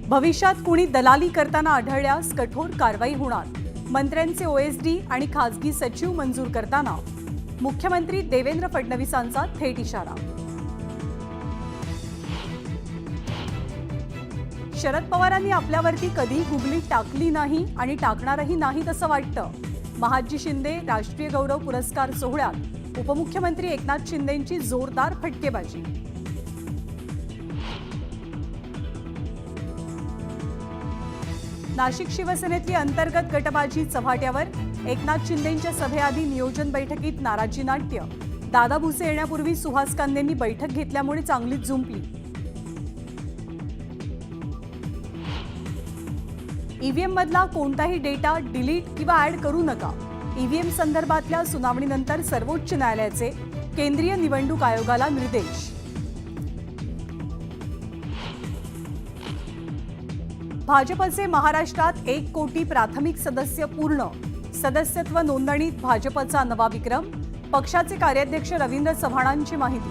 भविष्यात कुणी दलाली करताना आढळल्यास कठोर कारवाई होणार। मंत्र्यांचे ओएसडी आणि खासगी सचिव मंजूर करताना मुख्यमंत्री देवेंद्र फडणवीसांचा थेट इशारा। शरद पवारांनी आपल्यावरती कधी गुगली टाकली नाही आणि टाकणारही नाही असं वाटतं। महादजी शिंदे राष्ट्रीय गौरव पुरस्कार सोहळ्यात उपमुख्यमंत्री एकनाथ शिंदेंची जोरदार फटकेबाजी। नाशिक शिवसेनेतली अंतर्गत गटबाजी चव्हाट्यावर। एकनाथ शिंदेंच्या सभेआधी नियोजन बैठकीत नाराजी नाट्य। दादा भुसे येण्यापूर्वी सुहास कांदेंनी बैठक घेतल्यामुळे चांगलीच झुंपली। ईव्हीएम मधला कोणताही डेटा डिलीट किंवा ऍड करू नका। ईव्हीएम संदर्भातल्या सुनावणीनंतर सर्वोच्च न्यायालयाचे केंद्रीय निवडणूक आयोगाला निर्देश। भाजपचे महाराष्ट्रात 1 कोटी प्राथमिक सदस्य पूर्ण। सदस्यत्व नोंदणीत भाजपचा नवा विक्रम। पक्षाचे कार्याध्यक्ष रवींद्र चव्हाणांची माहिती।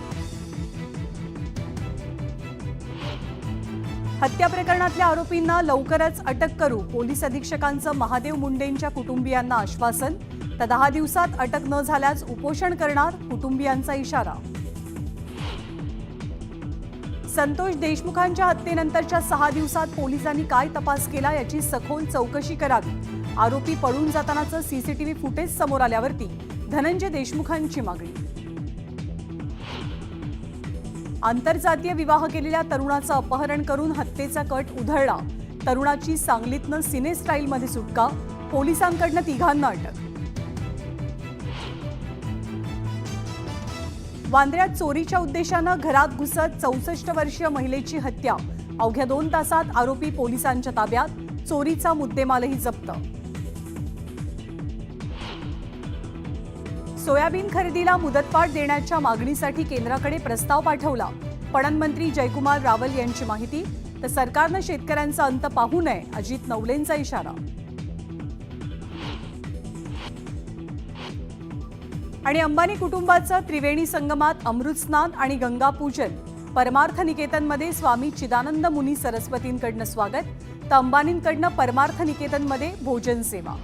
हत्या प्रकरणातल्या आरोपींना लवकरच अटक करू, पोलीस अधीक्षकांचं महादेव मुंडेंच्या कुटुंबियांना आश्वासन। तर 10 दिवसात अटक न झाल्यास उपोषण करणार, कुटुंबियांचा इशारा। संतोष देशमुखांच्या हत्येनंतरच्या 6 दिवसात पोलिसांनी काय तपास केला याची सखोल चौकशी करावी। आरोपी पळून जातानाचं सीसीटीव्ही फुटेज समोर आल्यावरती धनंजय देशमुखांची मागणी। आंतरजातीय विवाह केलेल्या तरुणाचं अपहरण करून हत्येचा कट उधळला। तरुणाची सांगलीतनं सिने स्टाईलमध्ये सुटका। पोलिसांकडनं 3घांना अटक। वांद्र्यात चोरीच्या उद्देशानं घरात घुसत 64 वर्षीय महिलेची हत्या। अवघ्या 2 तासात आरोपी पोलिसांच्या ताब्यात। चोरीचा मुद्देमालही जप्त। सोयाबीन खरेदीला मुदतवाढ देण्याच्या मागणीसाठी केंद्राकडे प्रस्ताव पाठवला। पणन मंत्री जयकुमार रावल यांची माहिती। तर सरकारनं शेतकऱ्यांचा अंत पाहू नये, अजित नवलेंचा इशारा। आणि अंबानी कुटुंबाचं त्रिवेणी संगमात अमृतस्नान आणि गंगापूजन। परमार्थ निकेतनमध्ये स्वामी चिदानंद मुनी सरस्वतींकडनं स्वागत। तर अंबानींकडनं परमार्थ निकेतनमध्ये भोजन सेवा।